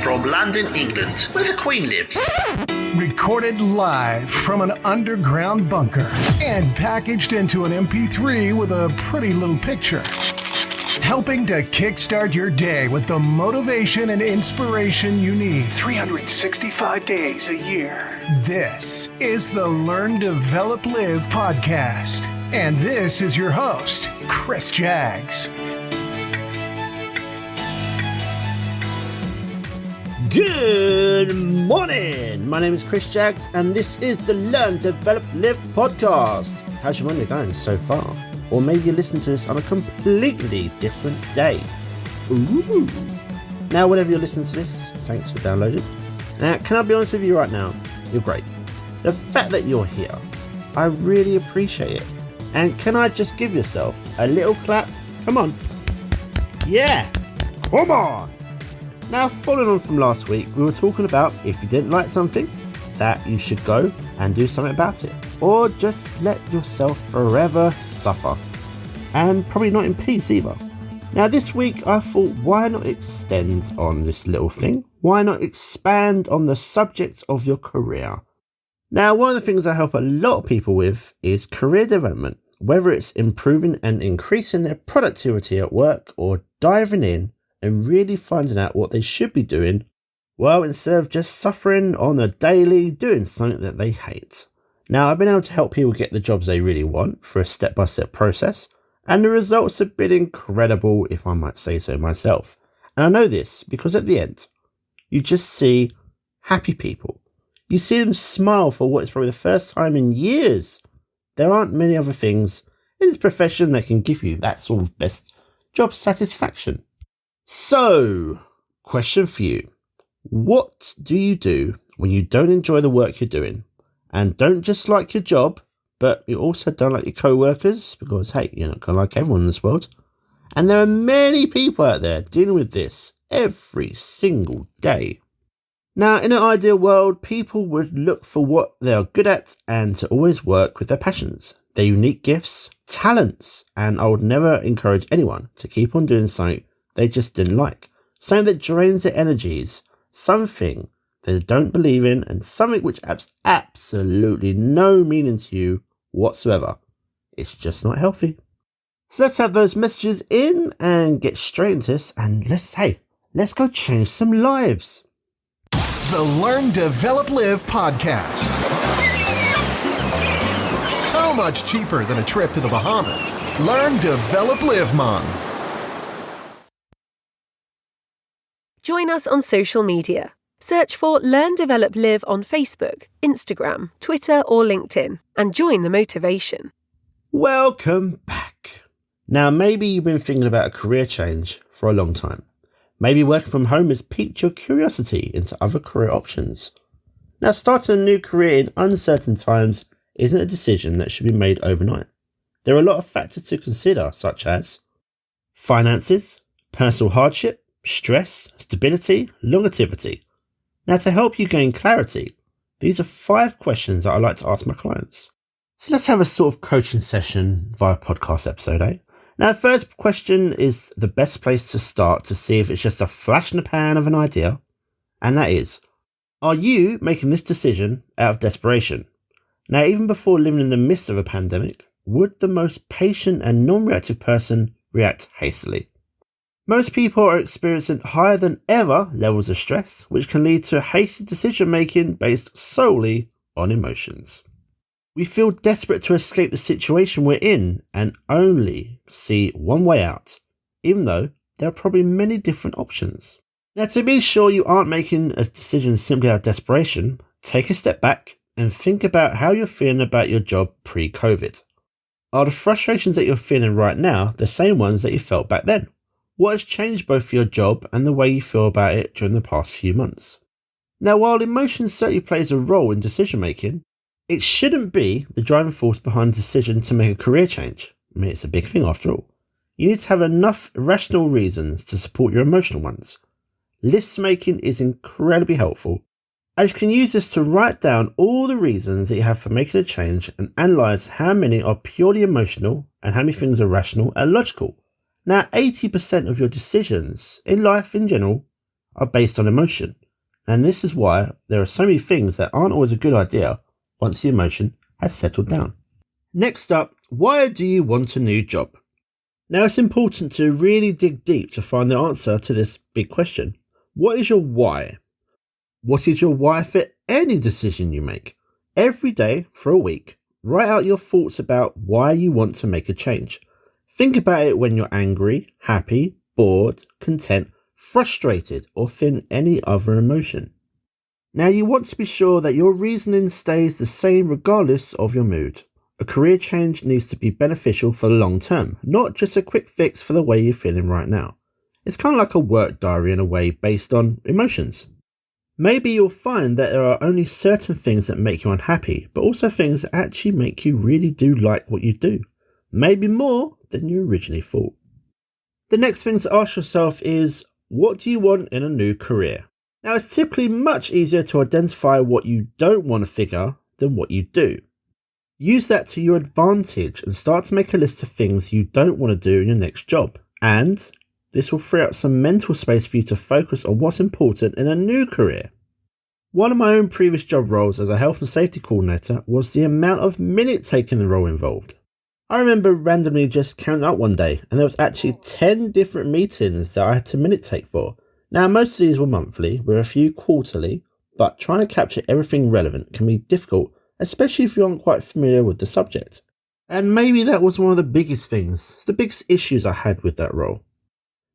From London, England, where the Queen lives. Recorded live from an underground bunker and packaged into an MP3 with a pretty little picture. Helping to kickstart your day with the motivation and inspiration you need 365 days a year. This is the Learn, Develop, Live podcast. And this is your host, Chris Jaggs. Good morning! My name is Chris Jaggs and this is the Learn, Develop, Live podcast. How's your Monday going so far? Or maybe you listen to this on a completely different day. Ooh! Now, whenever you're listening to this, thanks for downloading. Now, can I be honest with you right now? You're great. The fact that you're here, I really appreciate it. And can I just give yourself a little clap? Come on. Yeah! Come on! Now, following on from last week, we were talking about if you didn't like something, that you should go and do something about it. Or just let yourself forever suffer. And probably not in peace either. Now, this week, I thought, why not extend on this little thing? Why not expand on the subject of your career? Now, one of the things I help a lot of people with is career development. Whether it's improving and increasing their productivity at work or diving in and really finding out what they should be doing, well, instead of just suffering on a daily doing something that they hate. Now, I've been able to help people get the jobs they really want through a step-by-step process, and the results have been incredible, if I might say so myself. And I know this because at the end, you just see happy people. You see them smile for what is probably the first time in years. There aren't many other things in this profession that can give you that sort of best job satisfaction. So, question for you. What do you do when you don't enjoy the work you're doing and don't just like your job, but you also don't like your co-workers? Because, hey, you're not going to like everyone in this world. And there are many people out there dealing with this every single day. Now, in an ideal world, people would look for what they are good at and to always work with their passions, their unique gifts, talents, and I would never encourage anyone to keep on doing something they just didn't like, something that drains their energies, something they don't believe in, and something which has absolutely no meaning to you whatsoever. It's just not healthy. So let's have those messages in and get straight into this, and let's go change some lives. The Learn, Develop, Live podcast. So much cheaper than a trip to the Bahamas. Learn, Develop, Live, Mom. Join us on social media. Search for Learn, Develop, Live on Facebook, Instagram, Twitter or LinkedIn and join the motivation. Welcome back. Now, maybe you've been thinking about a career change for a long time. Maybe working from home has piqued your curiosity into other career options. Now, starting a new career in uncertain times isn't a decision that should be made overnight. There are a lot of factors to consider, such as finances, personal hardship, stress, stability, longevity. Now, to help you gain clarity, these are 5 questions that I like to ask my clients. So let's have a sort of coaching session via podcast episode, eh? Now, the first question is the best place to start to see if it's just a flash in the pan of an idea. And that is, are you making this decision out of desperation? Now, even before living in the midst of a pandemic, would the most patient and non-reactive person react hastily? Most people are experiencing higher than ever levels of stress, which can lead to hasty decision making based solely on emotions. We feel desperate to escape the situation we're in and only see one way out, even though there are probably many different options. Now, to be sure you aren't making a decision simply out of desperation, take a step back and think about how you're feeling about your job pre-COVID. Are the frustrations that you're feeling right now the same ones that you felt back then? What has changed both for your job and the way you feel about it during the past few months? Now, while emotion certainly plays a role in decision making, it shouldn't be the driving force behind the decision to make a career change. I mean, it's a big thing after all. You need to have enough rational reasons to support your emotional ones. List making is incredibly helpful, as you can use this to write down all the reasons that you have for making a change and analyse how many are purely emotional and how many things are rational and logical. Now, 80% of your decisions in life in general are based on emotion. And this is why there are so many things that aren't always a good idea once the emotion has settled down. Next up, why do you want a new job? Now, it's important to really dig deep to find the answer to this big question. What is your why? What is your why for any decision you make? Every day for a week, write out your thoughts about why you want to make a change. Think about it when you're angry, happy, bored, content, frustrated, or feel any other emotion. Now, you want to be sure that your reasoning stays the same regardless of your mood. A career change needs to be beneficial for the long term, not just a quick fix for the way you're feeling right now. It's kind of like a work diary in a way based on emotions. Maybe you'll find that there are only certain things that make you unhappy, but also things that actually make you really do like what you do. Maybe more than you originally thought. The next thing to ask yourself is, what do you want in a new career? Now, it's typically much easier to identify what you don't want to figure than what you do. Use that to your advantage and start to make a list of things you don't want to do in your next job. And this will free up some mental space for you to focus on what's important in a new career. One of my own previous job roles as a health and safety coordinator was the amount of minute-taking the role involved. I remember randomly just counting up one day, and there was actually 10 different meetings that I had to minute take for. Now, most of these were monthly, with a few quarterly, but trying to capture everything relevant can be difficult, especially if you aren't quite familiar with the subject. And maybe that was one of the biggest issues I had with that role.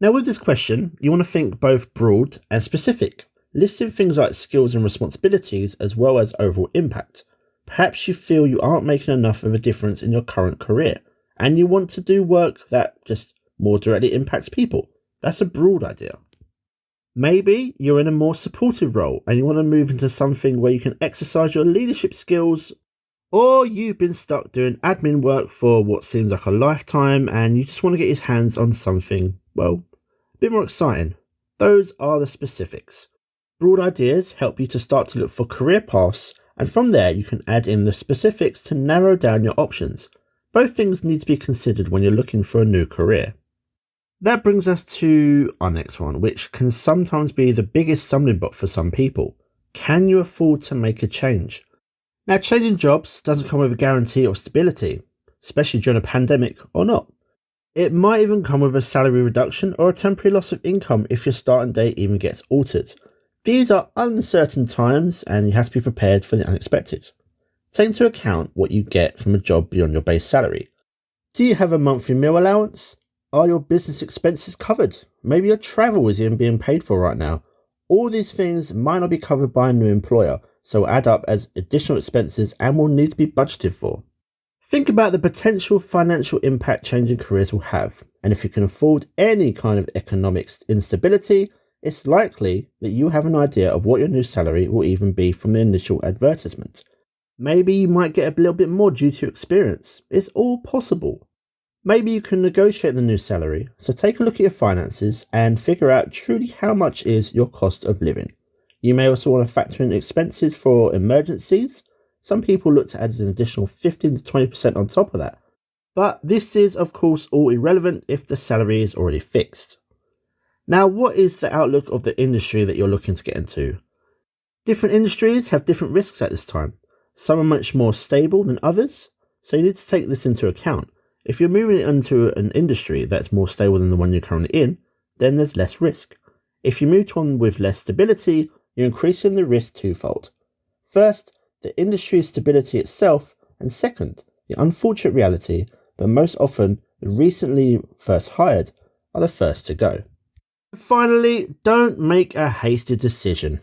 Now, with this question, you want to think both broad and specific, listing things like skills and responsibilities as well as overall impact. Perhaps you feel you aren't making enough of a difference in your current career, and you want to do work that just more directly impacts people. That's a broad idea. Maybe you're in a more supportive role and you want to move into something where you can exercise your leadership skills, or you've been stuck doing admin work for what seems like a lifetime and you just want to get your hands on something, well, a bit more exciting. Those are the specifics. Broad ideas help you to start to look for career paths, and from there you can add in the specifics to narrow down your options. Both things need to be considered when you're looking for a new career. That brings us to our next one, which can sometimes be the biggest stumbling block for some people. Can you afford to make a change? Now, changing jobs doesn't come with a guarantee of stability, especially during a pandemic or not. It might even come with a salary reduction or a temporary loss of income if your starting date even gets altered. These are uncertain times and you have to be prepared for the unexpected. Take into account what you get from a job beyond your base salary. Do you have a monthly meal allowance? Are your business expenses covered? Maybe your travel is even being paid for right now. All these things might not be covered by a new employer, so add up as additional expenses and will need to be budgeted for. Think about the potential financial impact changing careers will have, and if you can afford any kind of economic instability, it's likely that you have an idea of what your new salary will even be from the initial advertisement. Maybe you might get a little bit more due to your experience. It's all possible. Maybe you can negotiate the new salary, so take a look at your finances and figure out truly how much is your cost of living. You may also want to factor in expenses for emergencies. Some people look to add an additional 15 to 20% on top of that. But this is, of course, all irrelevant if the salary is already fixed. Now, what is the outlook of the industry that you're looking to get into? Different industries have different risks at this time. Some are much more stable than others, so you need to take this into account. If you're moving into an industry that's more stable than the one you're currently in, then there's less risk. If you move to one with less stability, you're increasing the risk twofold. First, the industry's stability itself, and second, the unfortunate reality that most often the recently first hired are the first to go. Finally, don't make a hasty decision.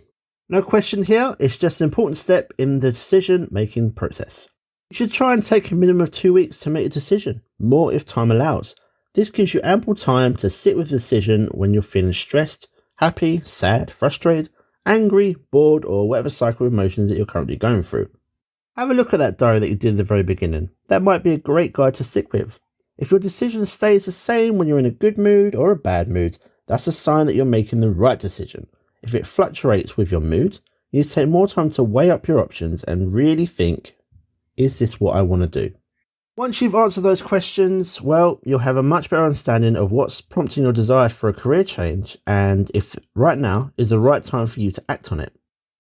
No question here, it's just an important step in the decision-making process. You should try and take a minimum of 2 weeks to make a decision, more if time allows. This gives you ample time to sit with the decision when you're feeling stressed, happy, sad, frustrated, angry, bored, or whatever cycle of emotions that you're currently going through. Have a look at that diary that you did at the very beginning. That might be a great guide to stick with. If your decision stays the same when you're in a good mood or a bad mood, that's a sign that you're making the right decision. If it fluctuates with your mood, you need to take more time to weigh up your options and really think, is this what I want to do? Once you've answered those questions, well, you'll have a much better understanding of what's prompting your desire for a career change and if right now is the right time for you to act on it.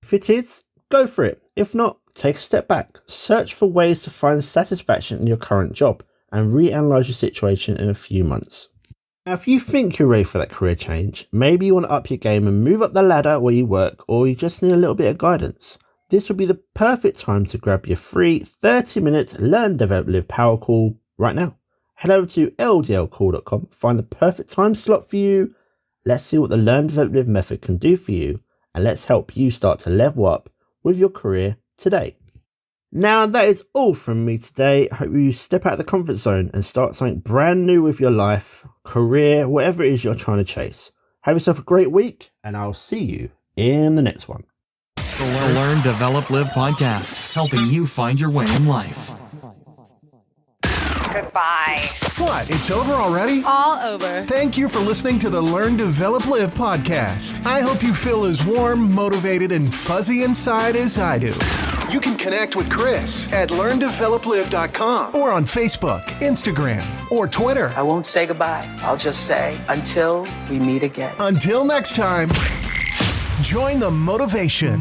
If it is, go for it. If not, take a step back. Search for ways to find satisfaction in your current job and reanalyze your situation in a few months. Now, if you think you're ready for that career change, maybe you want to up your game and move up the ladder where you work, or you just need a little bit of guidance. This would be the perfect time to grab your free 30-minute Learn, Develop, Live power call right now. Head over to ldlcall.com, find the perfect time slot for you. Let's see what the Learn, Develop, Live method can do for you, and let's help you start to level up with your career today. Now, that is all from me today. I hope you step out of the comfort zone and start something brand new with your life, career, whatever it is you're trying to chase. Have yourself a great week, and I'll see you in the next one. The Learn, Develop, Live podcast, helping you find your way in life. Goodbye. What? It's over already? All over. Thank you for listening to the Learn, Develop, Live podcast. I hope you feel as warm, motivated, and fuzzy inside as I do. You can connect with Chris at LearnDevelopLive.com or on Facebook, Instagram, or Twitter. I won't say goodbye. I'll just say until we meet again. Until next time, join the motivation.